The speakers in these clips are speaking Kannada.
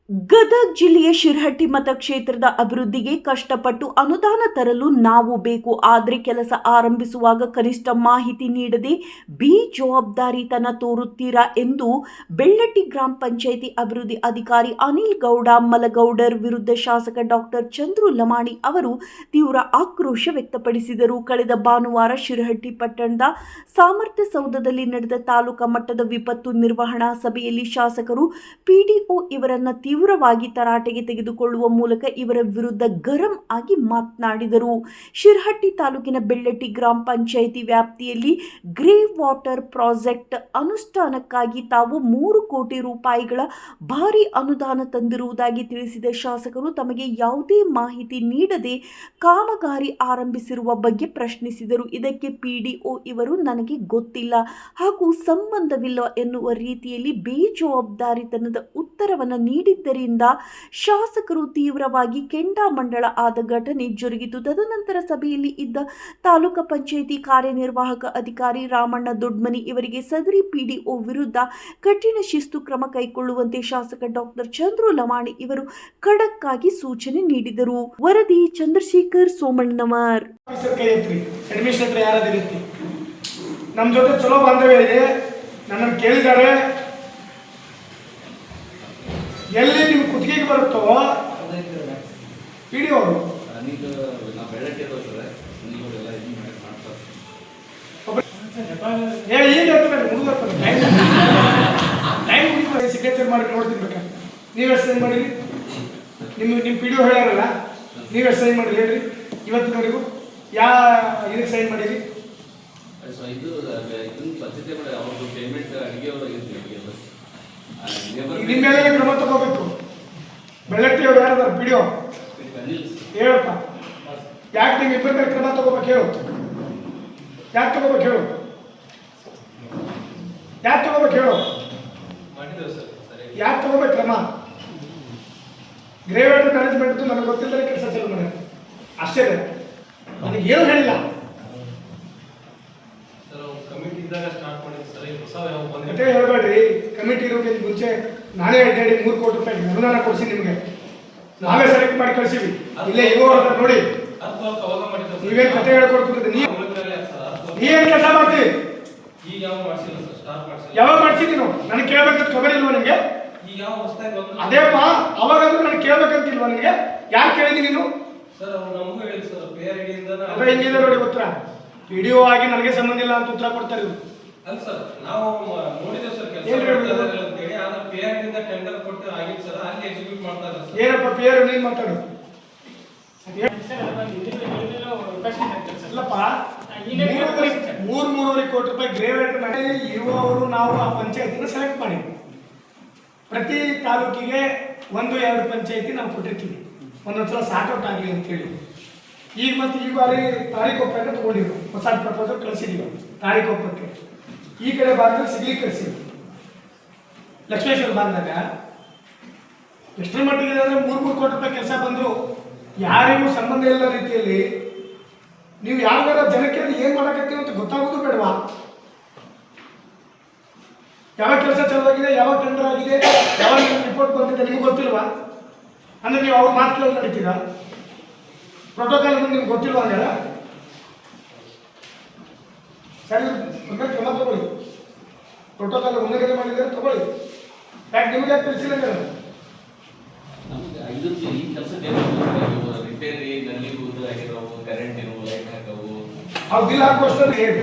ಗದಗ ಜಿಲ್ಲೆಯ ಶಿರಹಟ್ಟಿ ಮತಕ್ಷೇತ್ರದ ಅಭಿವೃದ್ಧಿಗೆ ಕಷ್ಟಪಟ್ಟು ಅನುದಾನ ತರಲು ನಾವು ಬೇಕು. ಆದರೆ ಕೆಲಸ ಆರಂಭಿಸುವಾಗ ಕನಿಷ್ಠ ಮಾಹಿತಿ ನೀಡದೆ ಬೇಜವಾಬ್ದಾರಿತನ ತೋರುತ್ತೀರಾ ಎಂದು ಬೆಳ್ಳಟ್ಟಿ ಗ್ರಾಮ ಪಂಚಾಯಿತಿ ಅಭಿವೃದ್ಧಿ ಅಧಿಕಾರಿ ಅನಿಲ್ ಗೌಡ ಮಲಗೌಡರ್ ವಿರುದ್ಧ ಶಾಸಕ ಡಾಕ್ಟರ್ ಚಂದ್ರು ಲಮಾಣಿ ಅವರು ತೀವ್ರ ಆಕ್ರೋಶ ವ್ಯಕ್ತಪಡಿಸಿದರು. ಕಳೆದ ಭಾನುವಾರ ಶಿರಹಟ್ಟಿ ಪಟ್ಟಣದ ಸಾಮರ್ಥ್ಯ ಸೌಧದಲ್ಲಿ ನಡೆದ ತಾಲೂಕಾ ಮಟ್ಟದ ವಿಪತ್ತು ನಿರ್ವಹಣಾ ಸಭೆಯಲ್ಲಿ ಶಾಸಕರು ಪಿಡಿಒ ಇವರನ್ನ ತೀವ್ರವಾಗಿ ತರಾಟೆಗೆ ತೆಗೆದುಕೊಳ್ಳುವ ಮೂಲಕ ಇವರ ವಿರುದ್ಧ ಗರಂ ಆಗಿ ಮಾತನಾಡಿದರು. ಶಿರಹಟ್ಟಿ ತಾಲೂಕಿನ ಬೆಳ್ಳಟ್ಟಿ ಗ್ರಾಮ ಪಂಚಾಯಿತಿ ವ್ಯಾಪ್ತಿಯಲ್ಲಿ ಗ್ರೇ ವಾಟರ್ ಪ್ರಾಜೆಕ್ಟ್ ಅನುಷ್ಠಾನಕ್ಕಾಗಿ ತಾವು 3 ಕೋಟಿ ರೂಪಾಯಿಗಳ ಭಾರಿ ಅನುದಾನ ತಂದಿರುವುದಾಗಿ ತಿಳಿಸಿದ ಶಾಸಕರು ತಮಗೆ ಯಾವುದೇ ಮಾಹಿತಿ ನೀಡದೆ ಕಾಮಗಾರಿ ಆರಂಭಿಸಿರುವ ಬಗ್ಗೆ ಪ್ರಶ್ನಿಸಿದರು. ಇದಕ್ಕೆ ಪಿಡಿಒ ಇವರು ನನಗೆ ಗೊತ್ತಿಲ್ಲ ಹಾಗೂ ಸಂಬಂಧವಿಲ್ಲ ಎನ್ನುವ ರೀತಿಯಲ್ಲಿ ಬೇಜವಾಬ್ದಾರಿತನದ ಉತ್ತರವನ್ನು ನೀಡಿದ್ದರಿಂದ ಶಾಸಕರು ತೀವ್ರವಾಗಿ ಕೆಂಡಾಮಂಡಲ ಆದ ಘಟನೆ ಜರುಗಿತು. ತದನಂತರ ಸಭೆಯಲ್ಲಿ ಇದ್ದ ತಾಲೂಕು ಪಂಚಾಯಿತಿ ಕಾರ್ಯನಿರ್ವಾಹಕ ಅಧಿಕಾರಿ ರಾಮಣ್ಣ ದೊಡ್ಮನಿ ಇವರಿಗೆ ಸದರಿ ಪಿಡಿಒ ವಿರುದ್ಧ ಕಠಿಣ ಶಿಸ್ತು ಕ್ರಮ ಕೈಗೊಳ್ಳುವಂತೆ ಶಾಸಕ ಡಾಕ್ಟರ್ ಚಂದ್ರು ಲಮಾಣಿ ಇವರು ಖಡಕ್ ಆಗಿ ಸೂಚನೆ ನೀಡಿದರು. ವರದಿ ಚಂದ್ರಶೇಖರ್ ಸೋಮಣ್ಣನವರ್. ನಮ್ಮ ಜೊತೆ ಚಲೋ ಬಾಂಧವ್ಯ ಇದೆ. ನನ್ನನ್ನು ಕೇಳಿದ್ದಾರೆ, ಎಲ್ಲಿ ನಿಮ್ಮ ಕುತ್ತಿಗೆಗೆ ಬರುತ್ತೋ ಪಿಡಿಒ ಅವರು ಸಿಗ್ನೇಚರ್ ಮಾಡಿ ನೋಡ್ತೀನಿ ಬೇಕಾ. ನೀವೆಷ್ಟು ಸೈನ್ ಮಾಡಿರಿ? ನಿಮ್ಮ ಪಿಡಿಒ ಹೇಳ್ಯಾರಲ್ಲ, ನೀವೆಷ್ಟು ಸೈನ್ ಮಾಡಿರಿ ಹೇಳ್ರಿ ಇವತ್ತಿನವರೆಗೂ? ಇದಕ್ಕೆ ಸೈನ್ ಮಾಡಿರಿ? ನಿಮ್ಮ ಮೇಲೆ ಕ್ರಮ ತಗೋಬೇಕು. ಬೆಳ್ಳಟ್ಟಿ ಅವ್ರು ಯಾರು ಪಿಡಿಒ ಹೇಳಪ್ಪ, ಯಾಕೆ ನೀವು ಇಬ್ಬರ ಮೇಲೆ ಕ್ರಮ ತಗೋಬೇಕು ಹೇಳು? ಯಾಕೆ ತಗೋಬೇಕು ಹೇಳು? ಯಾಕೆ ತಗೋಬೇಕು ಹೇಳು? ಯಾಕೆ ತಗೋಬೇಕು ಕ್ರಮ? ಗ್ರೇ ವಾಟರ್ ಮ್ಯಾನೇಜ್ಮೆಂಟ್ ನನಗೆ ಗೊತ್ತಿಲ್ಲದೆ ಕೆಲಸ ಚಾಲು ಮಾಡಿ ಅಷ್ಟೇ. ನನಗೆ ಏನು ಹೇಳಿಲ್ಲ. ಮತ್ತೆ ಹೇಳ್ಬೇಡ್ರಿ, ಕಮಿಟಿ ಇರೋಕ್ಕಿಂತ ಮುಂಚೆ ನಾನೇ ಅಡ್ಡಾಡಿ 3 ಕೋಟಿ ರೂಪಾಯಿ ಅನುದಾನ ಕೊಡಿಸಿ ನಿಮಗೆ ನಾವೇ ಸೆಲೆಕ್ಟ್ ಮಾಡಿ ಕಳಿಸಿವಿ. ಇಲ್ಲೇ ಇವರು ನೋಡಿ, ನೀವೇನು ಕತೆ ಹೇಳ್ಕೊಡ್ತಿದ್ರಿ? ನೀವೇನು ಕೆಲಸ ಮಾಡ್ತೀವಿ? ಯಾವಾಗ ಮಾಡ್ಸಿದ್ದೀನೋ ನನಗೆ ಕೇಳ್ಬೇಕಂತ ಖಬರ್ ಇಲ್ವಾ ನಿಮಗೆ? ಅದೇಪ್ಪ, ಅವಾಗಾದ್ರೂ ನನಗೆ ಕೇಳ್ಬೇಕಂತಿಲ್ವಾ ನಿಮಗೆ? ಯಾರು ಕೇಳಿದ್ದೀನಿ ನೀನು? ಹಿಂಗಿದೆ ನೋಡಿ ಉತ್ತರ. ಪಿಡಿಒ ಆಗಿ ನನಗೆ ಸಂಬಂಧ ಇಲ್ಲ ಅಂತ ಉತ್ತರ ಕೊಡ್ತಾರೆ ಇವರು. ಏನಪ್ಪ ಪೇರು ನೀನ್ ಮಾತಾಡು. ಇಲ್ಲಪ್ಪ, 3.5 ಕೋಟಿ ರೂಪಾಯಿ ಗ್ರೇ ವಾಟರ್ ಇರುವವರು ನಾವು ಆ ಪಂಚಾಯತಿನ ಸೆಲೆಕ್ಟ್ ಮಾಡಿ ಪ್ರತಿ ತಾಲೂಕಿಗೆ 1-2 ಪಂಚಾಯತಿ ನಾವು ಕೊಟ್ಟಿರ್ತೀವಿ. ಒಂದೊಂದ್ಸಲ ಸಾರ್ಟ್ಔಟ್ ಆಗಲಿ ಅಂತೇಳಿ. ಈಗ ಮತ್ತೆ ಈ ಬಾರಿ ತಾರೀಕೊಪ್ಪಕ್ಕೆ ತಗೊಂಡಿರು, ಹೊಸ ಪ್ರಪೋಸಲ್ ಕಳಿಸಿದೀವಿ ತಾರೀಕೊಪ್ಪಕ್ಕೆ. ಈ ಕಡೆ ಭಾಗದಲ್ಲಿ ಸಿಗ್ಲಿಕ್ಕೆ ಕಳಿಸಿದ್ವಿ. ಲಕ್ಷ್ಮೇಶ್ವರ ಭಾಗದಾಗ ಎಷ್ಟರ ಮಟ್ಟಿಗೆ ಅಂದರೆ 3 ಕೋಟಿ ರೂಪಾಯಿ ಕೆಲಸ ಬಂದರೂ ಯಾರಿಗೂ ಸಂಬಂಧ ಇಲ್ಲ ರೀತಿಯಲ್ಲಿ ನೀವು ಯಾವ್ದಾರ ಜನಕ್ಕೆ ಏನು ಮಾಡಕತ್ತೀವಿ ಅಂತ ಗೊತ್ತಾಗೋದು ಬೇಡವಾ? ಯಾವಾಗ ಕೆಲಸ ಚಾಲುವಾಗಿದೆ, ಯಾವಾಗ ಟೆಂಡರ್ ಆಗಿದೆ, ಯಾವಾಗ ರಿಪೋರ್ಟ್ ಬಂದಿದೆ ನಿಮ್ಗೆ ಗೊತ್ತಿಲ್ವಾ? ಅಂದರೆ ನೀವು ಅವ್ರ ಮಾತು ಕೇಳಿ ನಡೀತೀರಾ? ಪ್ರೋಟೋಕಾಲ್ ನಿಮ್ಗೆ ಗೊತ್ತಿಲ್ವಾ? ಅಂದ್ರೆ ಸರಿ, ಕ್ರಮ ತಗೊಳ್ಳಿ. ಪ್ರೋಟೋಕಾಲ್ ಉಲ್ಲಂಘನೆ ಮಾಡಿದರೆ ತಗೊಳ್ಳಿ. ಯಾಕೆ ನಿಮಗೆ ಯಾಕೆ ತಿಳಿಸಿಲ್ಲ? ಅವ್ರು ಬಿಲ್ ಹಾಕುವಷ್ಟು ಹೇಳಿ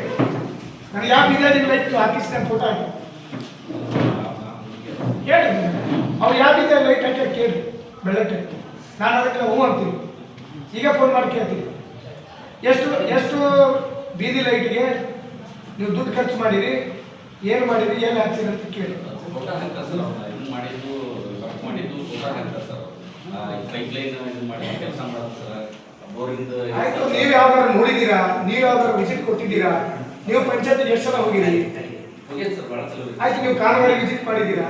ನನಗೆ ಯಾವ ಬೀದಿಯಾಗಿ ಲೈಟ್ ಹಾಕಿಸಿ ನಾನು ಫೋಟೋ ಹಾಕಿ ಹೇಳಿ. ಅವ್ರು ಯಾವ ಬೀದಿಯಾಗಿ ಲೈಟ್ ಹಾಕಿ ಕೇಳಿ ಬೆಳ್ಳಟ್ಟೆ. ನಾನು ಅದಕ್ಕೆ ಹ್ಞೂ ಅಂತೀನಿ. ಈಗ ಫೋನ್ ಮಾಡಿ ಕೇಳ್ತೀನಿ, ಎಷ್ಟು ಬೀದಿ ಲೈಟ್ಗೆ ನೀವು ದುಡ್ಡು ಖರ್ಚು ಮಾಡಿರಿ, ಏನು ಮಾಡಿರಿ, ಏನು ಹಾಕ್ಸಿರಿ ಅಂತ ಕೇಳಿ. ಆಯ್ತು, ನೀವು ಯಾವ್ದಾರು ನೋಡಿದ್ದೀರಾ? ನೀವು ಯಾವ್ದಾರು ವಿಸಿಟ್ ಕೊಟ್ಟಿದ್ದೀರಾ? ನೀವು ಪಂಚಾಯತ್ ಎಷ್ಟು ಸಲ ಹೋಗಿರಿ? ಆಯ್ತು, ನೀವು ಕಾಮಗಾರಿ ವಿಸಿಟ್ ಮಾಡಿದ್ದೀರಾ?